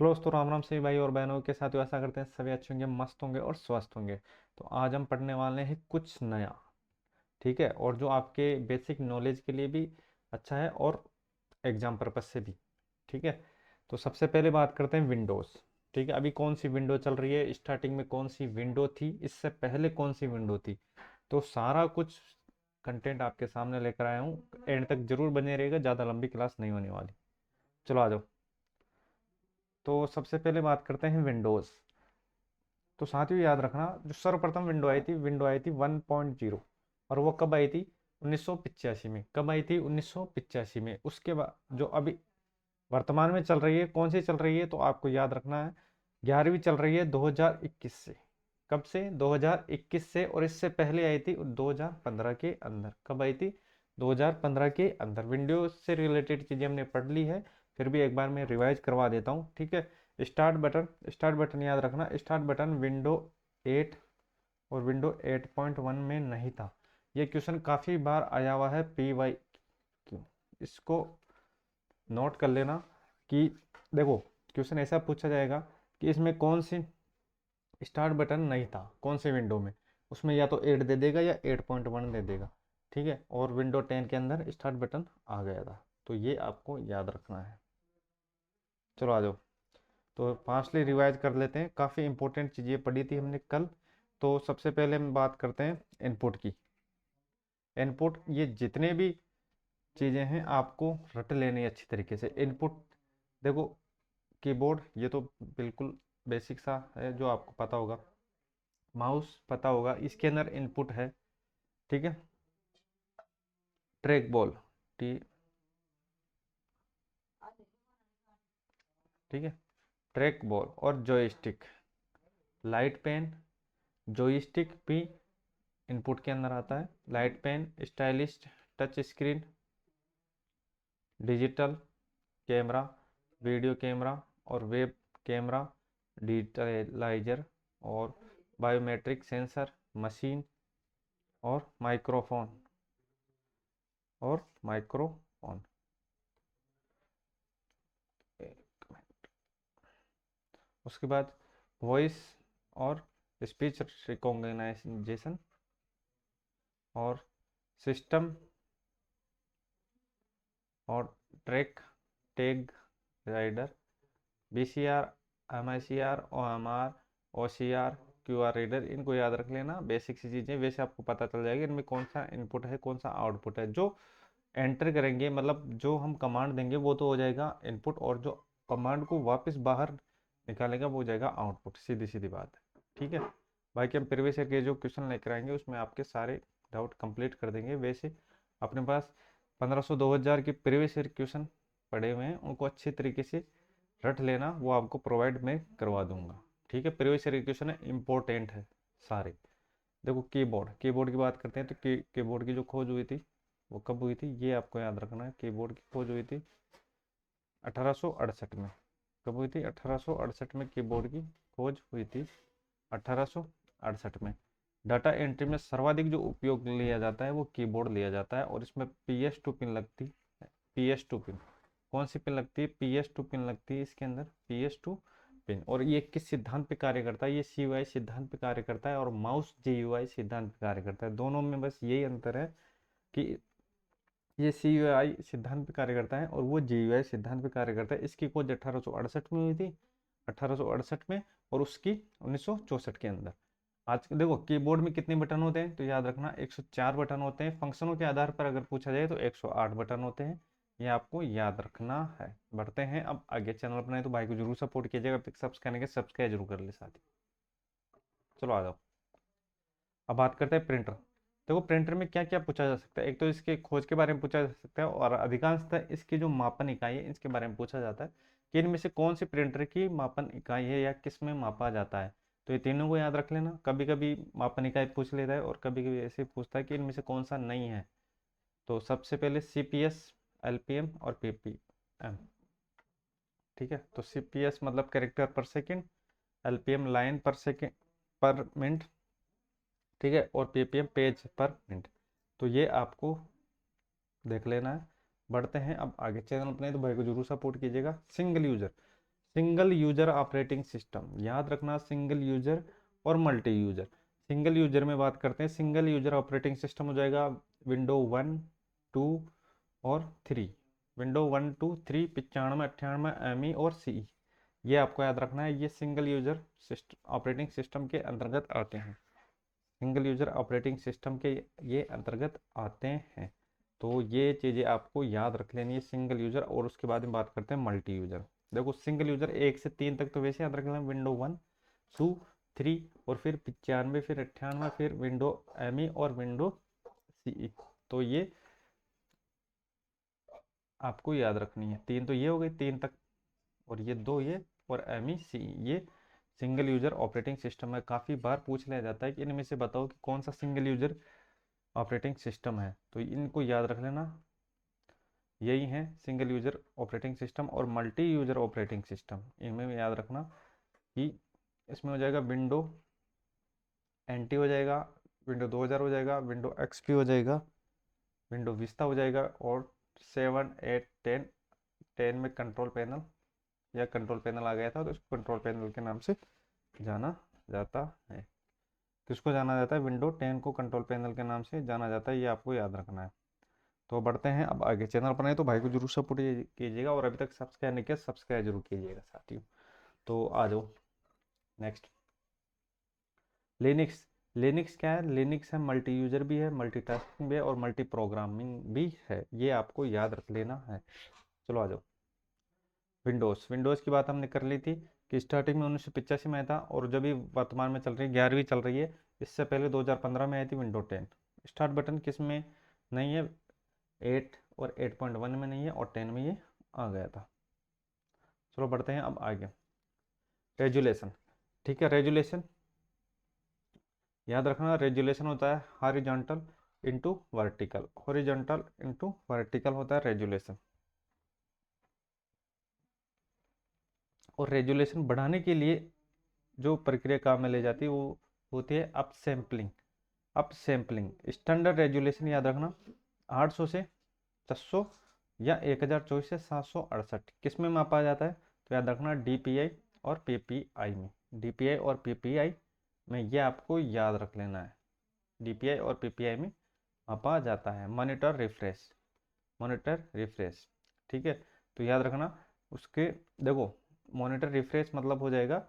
Close तो राम राम से भाई और बहनों के साथ ऐसा करते हैं सभी अच्छे होंगे, मस्त होंगे और स्वस्थ होंगे। तो आज हम पढ़ने वाले हैं कुछ नया। ठीक है, और जो आपके बेसिक नॉलेज के लिए भी अच्छा है और एग्जाम पर्पज से भी। ठीक है, तो सबसे पहले बात करते हैं विंडोज़। ठीक है, अभी कौन सी विंडो चल रही है, स्टार्टिंग में कौन सी विंडो थी, इससे पहले कौन सी विंडो थी। तो सारा कुछ कंटेंट आपके सामने लेकर आया हूँ, एंड तक जरूर बने रहेगा, ज़्यादा लंबी क्लास नहीं होने वाली। चलो आ जाओ। तो सबसे पहले बात करते हैं विंडोज़। तो साथियों याद रखना, जो सर्वप्रथम विंडो आई थी 1.0। और वो कब आई थी? 1985 में। कब आई थी? 1985 में। उसके बाद जो अभी वर्तमान में चल रही है, कौन सी चल रही है तो आपको याद रखना है, 11वीं चल रही है 2021 से। कब से? 2021 से। और इससे पहले आई थी 2015 के अंदर। कब आई थी? 2015 के अंदर। विंडोज से रिलेटेड चीज़ें हमने पढ़ ली है, फिर भी एक बार मैं रिवाइज करवा देता हूँ। ठीक है, स्टार्ट बटन याद रखना। स्टार्ट बटन विंडो 8 और विंडो 8.1 में नहीं था। ये क्वेश्चन काफ़ी बार आया हुआ है, PYQ। इसको नोट कर लेना कि देखो, क्वेश्चन ऐसा पूछा जाएगा कि इसमें कौन सी स्टार्ट बटन नहीं था, कौन से विंडो में। उसमें या तो 8 दे देगा या 8.1 दे देगा। ठीक है, और विंडो 10 के अंदर स्टार्ट बटन आ गया था। तो ये आपको याद रखना है। चलो आ जाओ। तो फास्टली रिवाइज कर लेते हैं, काफ़ी इंपॉर्टेंट चीज़ें पढ़ी थी हमने कल। तो सबसे पहले हम बात करते हैं इनपुट की। इनपुट, ये जितने भी चीज़ें हैं आपको रट लेनी है अच्छी तरीके से। इनपुट देखो, कीबोर्ड ये तो बिल्कुल बेसिक सा है जो आपको पता होगा। माउस पता होगा, इसके अंदर इनपुट है। ठीक है, ट्रैक बॉल, टी, ठीक है, ट्रैक बॉल और जॉयस्टिक, लाइट पेन, जॉयस्टिक भी इनपुट के अंदर आता है। Light pen, stylist, touch screen, digital camera, video camera और वेब कैमरा, डिजिटलाइजर और बायोमेट्रिक सेंसर, मशीन और माइक्रोफोन। एक मिनट। उसके बाद वॉइस और स्पीच रिकॉग्नाइजेशन और सिस्टम और track, tag rider, VCR, MICR, OMR, OCR, QR reader. इनको याद रख लेना, बेसिक सी चीज़ें। वैसे आपको पता चल जाएगा इनमें कौन सा इनपुट है कौन सा आउटपुट है। जो एंटर करेंगे, मतलब जो हम कमांड देंगे वो तो हो जाएगा इनपुट, और जो कमांड को वापस बाहर निकालेगा वो हो जाएगा आउटपुट। सीधी सीधी बात है। ठीक है, बाकी हम प्रीवियस ईयर के जो क्वेश्चन लेकर आएंगे उसमें आपके सारे डाउट कंप्लीट कर देंगे। वैसे अपने पास 1500 2000 के प्रीवियस ईयर क्वेश्चन पड़े हुए हैं, उनको अच्छे तरीके से रट लेना, वो आपको प्रोवाइड मैं करवा दूंगा। ठीक है, प्रीवियस ईयर क्वेश्चन है, इंपॉर्टेंट है सारे। देखो, कीबोर्ड की बात करते हैं तो कीबोर्ड की जो खोज हुई थी वो कब हुई थी, ये आपको याद रखना है। कीबोर्ड की खोज हुई थी 1868 में। कब हुई थी? 1868 में कीबोर्ड की खोज हुई थी, 1868 में। डाटा एंट्री में सर्वाधिक जो उपयोग लिया जाता है वो कीबोर्ड लिया जाता है, और इसमें PS2 पिन लगती है। PS2 पिन, कौन सी पिन लगती है? PS2 पिन लगती है इसके अंदर, PS2 पिन। और ये किस सिद्धांत पे कार्य करता है? ये CUI सिद्धांत पे कार्य करता है, और माउस GUI सिद्धांत पे कार्य करता है। दोनों में बस यही अंतर है कि ये CUI सिद्धांत पे कार्य करता है और वो GUI सिद्धांत पे कार्य करता है। इसकी खोज 1868 में हुई थी, 1868 में, और उसकी 1964 के अंदर। आज देखो, कीबोर्ड में कितने बटन होते हैं तो याद रखना 104 बटन होते हैं। फंक्शनों के आधार पर अगर पूछा जाए तो 108 बटन होते हैं। ये आपको याद रखना है। बढ़ते हैं अब आगे। चैनल बनाए तो भाई को जरूर सपोर्ट कीजिएगा। अब तक सब्सक्राइब जरूर कर ले साथ ही। चलो आ जाओ, अब बात करते हैं प्रिंटर। देखो, प्रिंटर में क्या क्या पूछा जा सकता है। एक तो इसके खोज के बारे में पूछा जा सकता है, और अधिकांशतः इसकी जो मापन इकाई है इसके बारे में पूछा जाता है कि इनमें से कौन सी प्रिंटर की मापन इकाई है या किस में मापा जाता है। तो ये तीनों को याद रख लेना। कभी कभी मापन इकाई पूछ लेता है और कभी कभी ऐसे पूछता है कि इनमें से कौन सा नहीं है। तो सबसे पहले CPS, LPM और PPM। ठीक है, तो CPS मतलब कैरेक्टर पर सेकेंड, LPM लाइन पर सेकेंड पर मिनट, ठीक है, और PPM पेज पर मिनट। तो ये आपको देख लेना है। बढ़ते हैं अब आगे। चैनल अपने तो भाई को जरूर सपोर्ट कीजिएगा। Single user, single user operating system, याद रखना, सिंगल यूजर और मल्टी यूजर। सिंगल यूजर में बात करते हैं, सिंगल यूजर ऑपरेटिंग सिस्टम हो जाएगा विंडो 1, 2 और 3। विंडो 1, 2, 3 95, 98, एमई और सीई, ये आपको याद रखना है, ये सिंगल यूजर ऑपरेटिंग सिस्टम के अंतर्गत आते हैं। सिंगल यूजर ऑपरेटिंग सिस्टम के ये अंतर्गत आते हैं। तो ये चीज़ें आपको याद रख लेनी है, सिंगल यूजर। और उसके बाद में बात करते हैं मल्टी यूजर। देखो सिंगल यूजर 1 से 3 तक तो वैसे याद रख लेना, विंडो 1, 2, 3 और फिर 95, फिर 98, फिर विंडो एमई और विंडो सीई। तो ये आपको याद रखनी है। 3 तो ये हो गई 3 तक, और ये 2 ये, और एमई सीई, ये सिंगल यूजर ऑपरेटिंग सिस्टम है। काफ़ी बार पूछ लिया जाता है कि इनमें से बताओ कि कौन सा सिंगल यूजर ऑपरेटिंग सिस्टम है, तो इनको याद रख लेना। यही है सिंगल यूजर ऑपरेटिंग सिस्टम और मल्टी यूजर ऑपरेटिंग सिस्टम। इनमें भी याद रखना कि इसमें हो जाएगा विंडो एनटी हो जाएगा, विंडो 2000 हो जाएगा, विंडो एक्सपी हो जाएगा, विंडो विस्ता हो जाएगा, और 7, 8, 10। 10 में कंट्रोल पैनल या कंट्रोल पैनल आ गया था, तो इसको कंट्रोल पैनल के नाम से जाना जाता है। किसको जाना जाता है? विंडो 10 को कंट्रोल पैनल के नाम से जाना जाता है, ये आपको याद रखना है। तो बढ़ते हैं अब आगे। चैनल पर नहीं तो भाई को जरूर सपोर्ट कीजिएगा, और अभी तक सब्सक्राइब नहीं किया सब्सक्राइब जरूर कीजिएगा साथियों। तो आ जाओ नेक्स्ट, लिनक्स। लिनक्स क्या है? लिनक्स है मल्टी यूजर भी है, मल्टीटास्किंग भी है, और मल्टी प्रोग्रामिंग भी है, ये आपको याद रख लेना है। चलो आ जाओ। विंडोज़, विंडोज़ की बात हमने कर ली थी कि स्टार्टिंग में 1985 में आया था, और जब भी वर्तमान में चल रही है 11वीं चल रही है, इससे पहले 2015 में आई थी विंडो 10। स्टार्ट बटन किस में नहीं है? 8 और 8.1 में नहीं है, और 10 में ये आ गया था। चलो बढ़ते हैं अब आगे। रेजुलेशन, ठीक है। रेजुलेशन याद रखना, रेजुलेशन होता है horizontal into vertical, horizontal into vertical होता है रेजुलेशन। और रेजुलेशन बढ़ाने के लिए जो प्रक्रिया काम में ले जाती है वो होती है up sampling. Up sampling standard resolution याद रखना 800 से 600 या 1024 से 768 किस में मापा जाता है? तो याद रखना डीपीआई और पीपीआई में। डीपीआई और पीपीआई में ये आपको याद रख लेना है, डीपीआई और पीपीआई में मापा जाता है। मॉनिटर रिफ्रेश, मॉनिटर रिफ्रेश, ठीक है। तो याद रखना उसके, देखो मॉनिटर रिफ्रेश मतलब हो जाएगा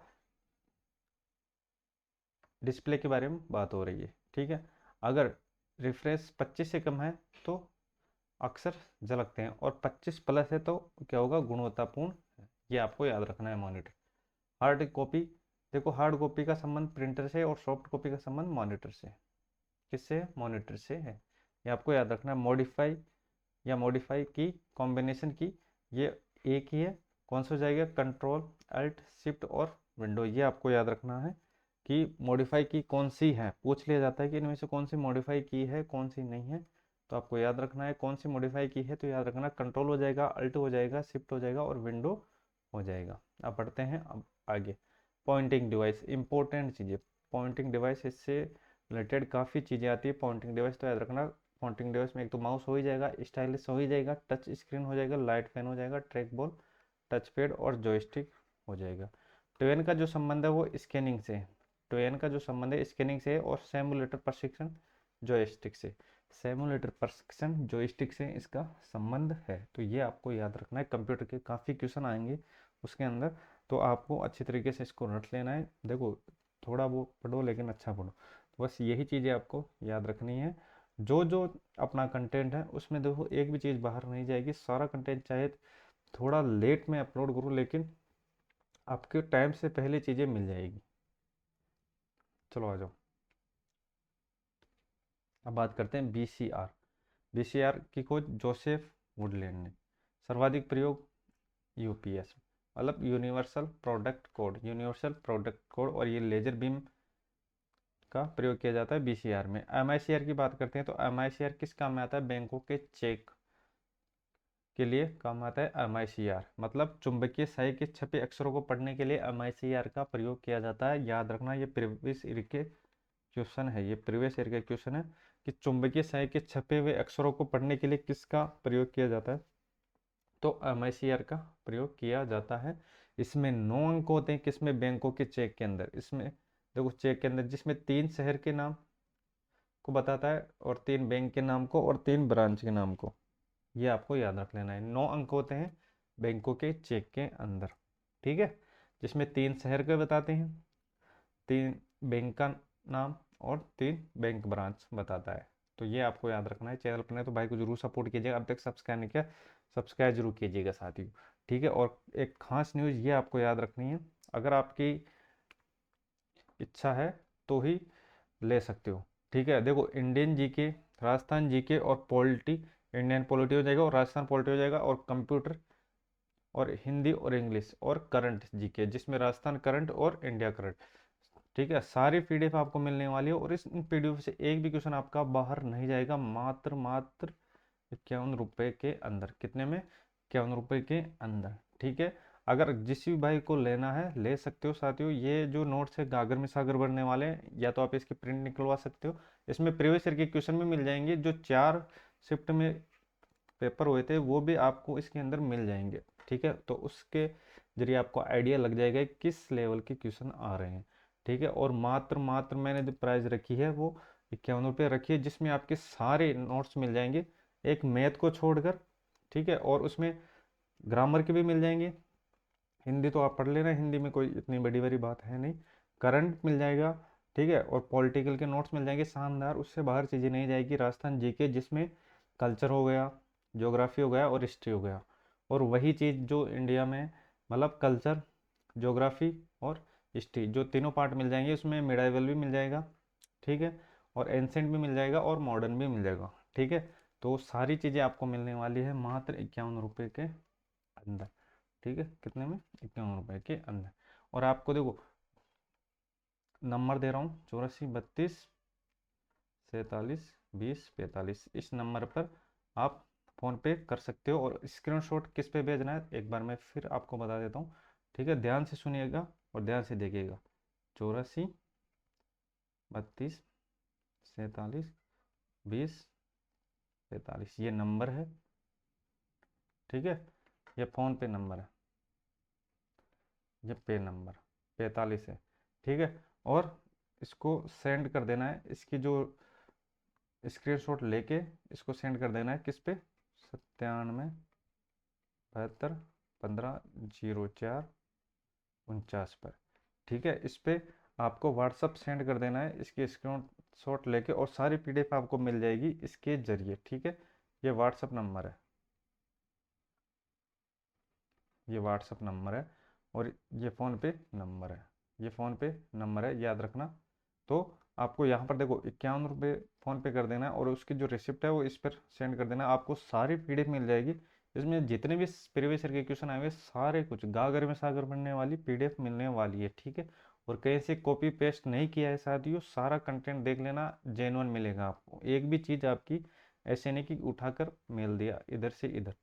डिस्प्ले के बारे में बात हो रही है, ठीक है। अगर रिफ्रेश 25 से कम है तो अक्सर झलकते हैं, और 25 प्लस है तो क्या होगा? गुणवत्तापूर्ण है। ये आपको याद रखना है। मॉनिटर, हार्ड कॉपी, देखो हार्ड कॉपी का संबंध प्रिंटर से, और सॉफ्ट कॉपी का संबंध मॉनिटर से। किससे? मॉनिटर से है। ये आपको याद रखना है। मॉडिफाई या मॉडिफाई की कॉम्बिनेशन की, ये एक ही है। कौन सा हो जाएगा? कंट्रोल अल्ट शिफ्ट और विंडो, ये आपको याद रखना है कि मॉडिफाई की कौन सी है। पूछ लिया जाता है कि इनमें से कौन सी मॉडिफाई की है, कौन सी नहीं है। तो आपको याद रखना है कौन सी मॉडिफाई की है, तो याद रखना कंट्रोल हो जाएगा, अल्ट हो जाएगा, शिफ्ट हो जाएगा, और विंडो हो जाएगा। अब पढ़ते हैं अब आगे। पॉइंटिंग डिवाइस, इंपॉर्टेंट चीज़ें। पॉइंटिंग डिवाइस, इससे रिलेटेड काफ़ी चीज़ें आती है। पॉइंटिंग डिवाइस तो याद रखना, पॉइंटिंग डिवाइस में एक तो माउस हो ही जाएगा, स्टाइलिश हो ही जाएगा, टच स्क्रीन हो जाएगा, लाइट फैन हो जाएगा, ट्रैक बॉल, टच पैड और जॉयस्टिक हो जाएगा। ट्वेन का जो संबंध है वो स्कैनिंग से है। ट्वेन का जो संबंध है स्कैनिंग से है, और सेमुलेटर प्रशिक्षण जॉयस्टिक से। सेमुलेटर प्रशिक्षण जॉयस्टिक से इसका संबंध है। तो ये आपको याद रखना है, कंप्यूटर के काफ़ी क्वेश्चन आएंगे उसके अंदर, तो आपको अच्छी तरीके से इसको रट लेना है। देखो थोड़ा वो पढ़ो लेकिन अच्छा पढ़ो। तो बस यही चीज़ें आपको याद रखनी है। जो जो अपना कंटेंट है उसमें देखो एक भी चीज़ बाहर नहीं जाएगी, सारा कंटेंट चाहे थोड़ा लेट में अपलोड करूँ लेकिन आपके टाइम से पहले चीज़ें मिल जाएगी। चलो आ जाओ, अब बात करते हैं बीसीआर। बीसीआर की खोज जोसेफ वुडलैंड ने। सर्वाधिक प्रयोग यूपीएस, मतलब universal product code, universal product code, और ये लेजर बीम का प्रयोग किया जाता है बीसीआर में। एमआईसीआर की बात करते हैं तो एमआईसीआर किस काम में आता है? बैंकों के चेक के लिए काम आता है एमआईसीआर, मतलब चुंबकीय शाही के छपे अक्षरों को पढ़ने के लिए एमआईसीआर का प्रयोग किया जाता है। याद रखना ये प्रीवियस ईयर के क्वेश्चन है, ये प्रीवियस ईयर का क्वेश्चन है कि चुंबकीय शाही के छपे हुए अक्षरों को पढ़ने के लिए किसका प्रयोग किया जाता है? तो MICR का प्रयोग किया जाता है। इसमें 9 अंक होते हैं, किसमें? बैंकों के चेक के अंदर। इसमें देखो चेक के अंदर जिसमें 3 शहर के नाम को बताता है और 3 बैंक के नाम को और 3 ब्रांच के नाम को। ये आपको याद रख लेना है। 9 अंक होते हैं बैंकों के चेक के अंदर, ठीक है, जिसमें 3 शहर के बताते हैं, 3 बैंक का नाम और 3 बैंक ब्रांच बताता है। तो ये आपको याद रखना है। चैनल पर नहीं तो भाई को जरूर सपोर्ट कीजिएगा। अब तक सब्सक्राइब नहीं किया, सब्सक्राइब जरूर कीजिएगा साथियों, ठीक है। और एक खास न्यूज़ ये आपको याद रखनी है, अगर आपकी इच्छा है तो ही ले सकते हो, ठीक है। देखो इंडियन जीके, राजस्थान जीके और पॉलिटी, इंडियन पॉलिटी हो जाएगा और राजस्थान पॉलिटी हो जाएगा, और कंप्यूटर और हिंदी और इंग्लिश और करंट जीके, जिसमें राजस्थान करंट और इंडिया करंट, ठीक है। सारी पीडीएफ आपको मिलने वाली है और इस पीडीएफ से एक भी क्वेश्चन आपका बाहर नहीं जाएगा, मात्र मात्र 51 रुपए के अंदर। कितने में? 51 रुपए के अंदर, ठीक है। अगर जिस भी भाई को लेना है ले सकते हो साथियों। ये जो नोट्स है गागर में सागर बढ़ने वाले हैं, या तो आप इसकी प्रिंट निकलवा सकते हो। इसमें प्रीवियस ईयर के क्वेश्चन भी मिल जाएंगे, जो 4 शिफ्ट में पेपर हुए थे वो भी आपको इसके अंदर मिल जाएंगे, ठीक है। तो उसके जरिए आपको आइडिया लग जाएगा कि किस लेवल के क्वेश्चन आ रहे हैं, ठीक है। और मात्र मात्र मैंने जो प्राइस रखी है वो 51 रुपये रखी है, जिसमें आपके सारे नोट्स मिल जाएंगे, एक मैथ को छोड़कर, ठीक है। और उसमें ग्रामर के भी मिल जाएंगे। हिंदी तो आप पढ़ लेना, हिंदी में कोई इतनी बड़ी बड़ी बात है नहीं। करंट मिल जाएगा, ठीक है। और पॉलिटिकल के नोट्स मिल जाएंगे शानदार, उससे बाहर चीज़ें नहीं जाएगी। राजस्थान जीके जिसमें कल्चर हो गया, ज्योग्राफी हो गया और हिस्ट्री हो गया। और वही चीज़ जो इंडिया में, मतलब कल्चर, ज्योग्राफी और हिस्ट्री, जो तीनों पार्ट मिल जाएंगे। उसमें मिडाइवल भी मिल जाएगा, ठीक है। और एंसेंट भी मिल जाएगा और मॉडर्न भी मिल जाएगा, ठीक है। तो सारी चीज़ें आपको मिलने वाली है मात्र 51 रुपये के अंदर, ठीक है। कितने में? 51 रुपये के अंदर। और आपको देखो नंबर दे रहा हूँ, 84 32 47 20 45। इस नंबर पर आप फ़ोन पे कर सकते हो। और स्क्रीनशॉट किस पे भेजना है एक बार मैं फिर आपको बता देता हूँ, ठीक है। ध्यान से सुनिएगा और ध्यान से देखिएगा। 84 32 47 20 45 ये नंबर है, ठीक है। ये फ़ोन पे नंबर है, ये पे नंबर 45 है, ठीक है। और इसको सेंड कर देना है, इसकी जो स्क्रीनशॉट लेके इसको सेंड कर देना है किस पे? 97 72 15 04 49 पर, ठीक है। इस पे आपको व्हाट्सअप सेंड कर देना है, इसकी स्क्रीनशॉट लेके, और सारी पीडीएफ आपको मिल जाएगी इसके जरिए, ठीक है। ये व्हाट्सअप नंबर है, ये व्हाट्सअप नंबर है। और ये फ़ोन पे नंबर है, ये फ़ोन पे नंबर है, याद रखना। तो आपको यहाँ पर देखो 51 रुपये फ़ोन पे कर देना है, और उसकी जो रिसिप्ट है वो इस पर सेंड कर देना है। आपको सारी पीडीएफ मिल जाएगी, इसमें जितने भी प्रीवियस ईयर के क्वेश्चन आए हुए सारे कुछ गागर में सागर बनने वाली पीडीएफ मिलने वाली है, ठीक है। और कहीं से कॉपी पेस्ट नहीं किया है साथियों, सारा कंटेंट देख लेना, जेन्युइन मिलेगा आपको। एक भी चीज़ आपकी ऐसे नहीं कि उठाकर मेल दिया इधर से इधर,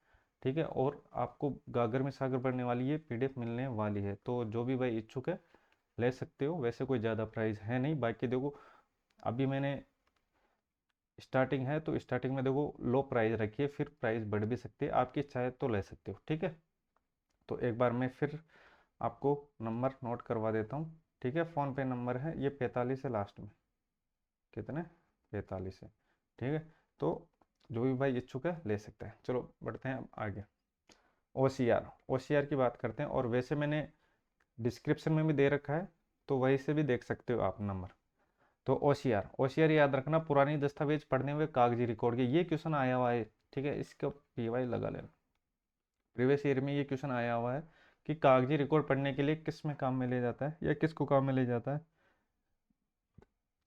ठीक है। और आपको गागर में सागर पड़ने वाली ये पीडीएफ मिलने वाली है। तो जो भी भाई इच्छुक है ले सकते हो। वैसे कोई ज़्यादा प्राइस है नहीं। बाकी देखो अभी मैंने स्टार्टिंग है तो स्टार्टिंग में देखो लो प्राइस रखी है, फिर प्राइस बढ़ भी सकती है, आपकी इच्छा है तो ले सकते हो, ठीक है। तो एक बार मैं फिर आपको नंबर नोट करवा देता हूँ, ठीक है। फ़ोन पे नंबर है ये 45 है लास्ट में। कितने? 45 है, ठीक है। तो जो भी भाई इच्छुक है ले सकते हैं। चलो बढ़ते हैं अब आगे। OCR की बात करते हैं। और वैसे मैंने डिस्क्रिप्शन में भी दे रखा है, तो वहीं से भी देख सकते हो आप नंबर। तो OCR याद रखना, पुरानी दस्तावेज पढ़ने हुए कागजी रिकॉर्ड के, ये क्वेश्चन आया हुआ है, ठीक है। इसका PY लगा लेना। प्रीवियस ईयर में ये क्वेश्चन आया हुआ है कि कागजी रिकॉर्ड पढ़ने के लिए किस में काम में ले जाता है या किसको काम में ले जाता है,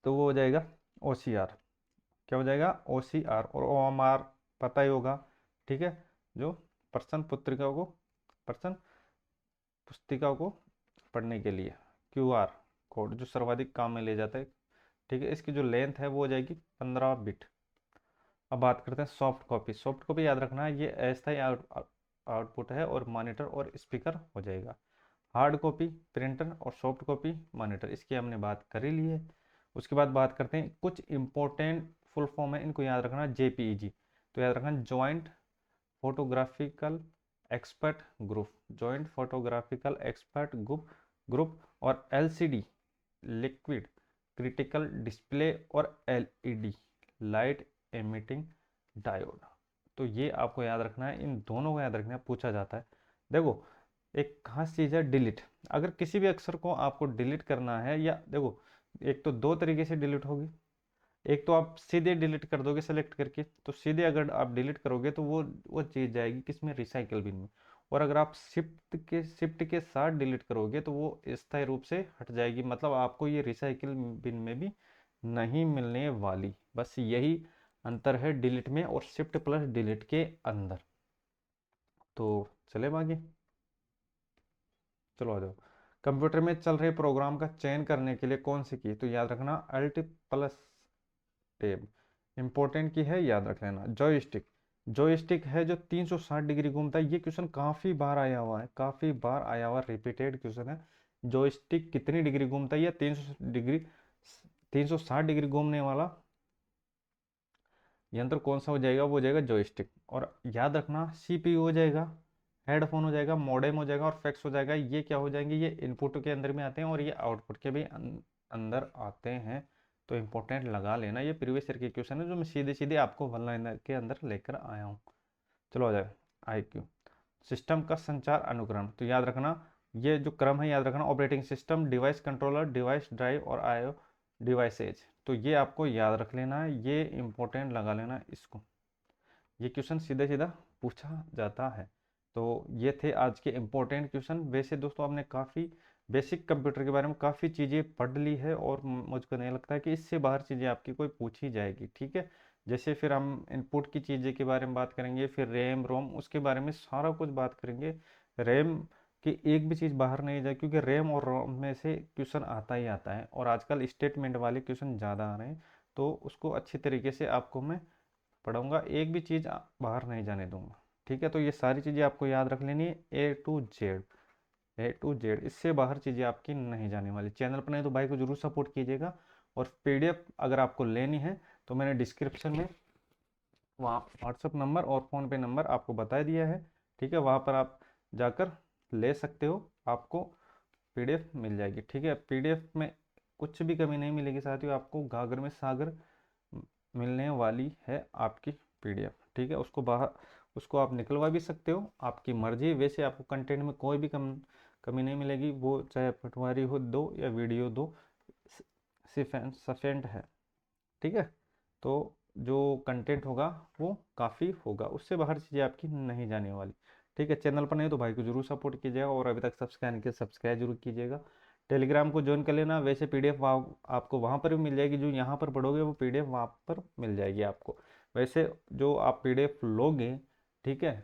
तो वो हो जाएगा OCR। क्या हो जाएगा? OCR। और OMR पता ही होगा, ठीक है। जो पर्सन पुस्तिका को, पर्सन पुस्तिका को पढ़ने के लिए QR कोड जो सर्वाधिक काम में ले जाता है, ठीक है। इसकी जो लेंथ है वो हो जाएगी 15 बिट। अब बात करते हैं सॉफ्ट कॉपी। सॉफ्ट कॉपी याद रखना है, ये अस्थायी आउटपुट है और मॉनिटर और स्पीकर हो जाएगा। हार्ड कॉपी प्रिंटर और सॉफ्ट कॉपी मॉनिटर, इसकी हमने बात कर ही ली है। उसके बाद बात करते हैं कुछ इंपॉर्टेंट फुल फॉर्म है, इनको याद रखना। JPEG तो याद रखना, joint photographical expert group, joint photographical expert group और एलसीडी लिक्विड क्रिटिकल डिस्प्ले और एलईडी लाइट एमिटिंग डायोड। तो ये आपको याद रखना है, इन दोनों को याद रखना है, पूछा जाता है। देखो एक खास चीज़ है डिलीट। अगर किसी भी अक्षर को आपको डिलीट करना है, या देखो एक तो दो तरीके से डिलीट होगी, एक तो आप सीधे डिलीट कर दोगे सेलेक्ट करके, तो सीधे अगर आप डिलीट करोगे तो वो चीज़ जाएगी किसमें, रिसाइकल बिन में। और अगर आप शिफ्ट के साथ डिलीट करोगे तो वो स्थायी रूप से हट जाएगी, मतलब आपको ये रिसाइकल बिन में भी नहीं मिलने वाली। बस यही अंतर है डिलीट में और शिफ्ट प्लस डिलीट के अंदर। तो चले आगे, चलो आ जाओ। कंप्यूटर में चल रहे प्रोग्राम का चयन करने के लिए कौन सी की, तो याद रखना अल्ट प्लस टेब। इंपॉर्टेंट की है, याद रख लेना। जॉयस्टिक, जॉयस्टिक है जो 360 डिग्री घूमता है। ये क्वेश्चन काफी बार आया हुआ है, काफी बार आया हुआ रिपीटेड क्वेश्चन है। जॉयस्टिक कितनी डिग्री घूमता है, या 360 डिग्री घूमने वाला यंत्र कौन सा हो जाएगा, वो हो जाएगा जॉयस्टिक। और याद रखना सीपीयू हो जाएगा, हेडफोन हो जाएगा, मॉडेम हो जाएगा और फैक्स हो जाएगा। ये क्या हो जाएंगे, ये इनपुट के अंदर में आते हैं और ये आउटपुट के भी अंदर आते हैं। तो इंपॉर्टेंट लगा लेना, ये प्रीवियस ईयर के क्वेश्चन है जो मैं सीधे सीधे आपको वन लाइनर के अंदर लेकर आया हूँ। चलो आ जाए आईक्यू। सिस्टम का संचार अनुक्रम, तो याद रखना ये जो क्रम है, याद रखना operating system, device controller, device drive और आईओ डिवाइसेज। तो ये आपको याद रख लेना है, ये इंपॉर्टेंट लगा लेना इसको, ये क्वेश्चन सीधा सीधा पूछा जाता है। तो ये थे आज के इम्पोर्टेंट क्वेश्चन। वैसे दोस्तों आपने काफ़ी बेसिक कंप्यूटर के बारे में काफ़ी चीज़ें पढ़ ली है और मुझको नहीं लगता है कि इससे बाहर चीज़ें आपकी कोई पूछी जाएगी, ठीक है। जैसे फिर हम इनपुट की चीज़ें के बारे में बात करेंगे, फिर रैम रोम उसके बारे में सारा कुछ बात करेंगे। रैम की एक भी चीज़ बाहर नहीं जाए, क्योंकि रैम और रोम में से क्वेश्चन आता ही आता है और आजकल स्टेटमेंट वाले क्वेश्चन ज़्यादा आ रहे हैं, तो उसको अच्छी तरीके से आपको मैं पढ़ाऊंगा, एक भी चीज़ बाहर नहीं जाने दूंगा, ठीक है। तो ये सारी चीज़ें आपको याद रख लेनी है, ए टू जेड, इससे बाहर चीज़ें आपकी नहीं जाने वाली। चैनल पर नहीं तो भाई को जरूर सपोर्ट कीजिएगा। और पीडीएफ अगर आपको लेनी है तो मैंने डिस्क्रिप्शन में वहाँ व्हाट्सअप नंबर और फ़ोन पे नंबर आपको बता दिया है, ठीक है। वहाँ पर आप जाकर ले सकते हो, आपको पीडीएफ मिल जाएगी, ठीक है। पीडीएफ में कुछ भी कमी नहीं मिलेगी साथियों, आपको गागर में सागर मिलने वाली है आपकी पीडीएफ, ठीक है। उसको आप निकलवा भी सकते हो, आपकी मर्जी। वैसे आपको कंटेंट में कोई भी कमी नहीं मिलेगी, वो चाहे पटवारी हो दो या वीडियो दो, सफेंट है, ठीक है। तो जो कंटेंट होगा वो काफ़ी होगा, उससे बाहर चीज़ें आपकी नहीं जाने वाली, ठीक है। चैनल पर नहीं तो भाई को जरूर सपोर्ट कीजिएगा और अभी तक सब्सक्राइब नहीं किया सब्सक्राइब जरूर कीजिएगा। टेलीग्राम को ज्वाइन कर लेना, वैसे पीडीएफ आपको वहाँ पर भी मिल जाएगी, जो यहाँ पर पढ़ोगे वो पीडीएफ वहाँ पर मिल जाएगी आपको। वैसे जो आप पीडीएफ लोगे, ठीक है,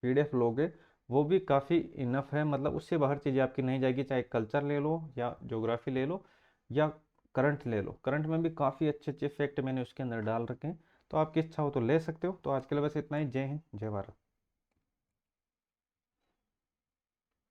पीडीएफ लोगे वो भी काफ़ी इनफ है, मतलब उससे बाहर चीज़ें आपकी नहीं जाएगी। चाहे कल्चर ले लो या ज्योग्राफी ले लो या करंट ले लो, करंट में भी काफ़ी अच्छे अच्छे फैक्ट मैंने उसके अंदर डाल रखे हैं, तो आपकी इच्छा हो तो ले सकते हो। तो आज के लिए बस इतना ही। जय हिंद जय भारत।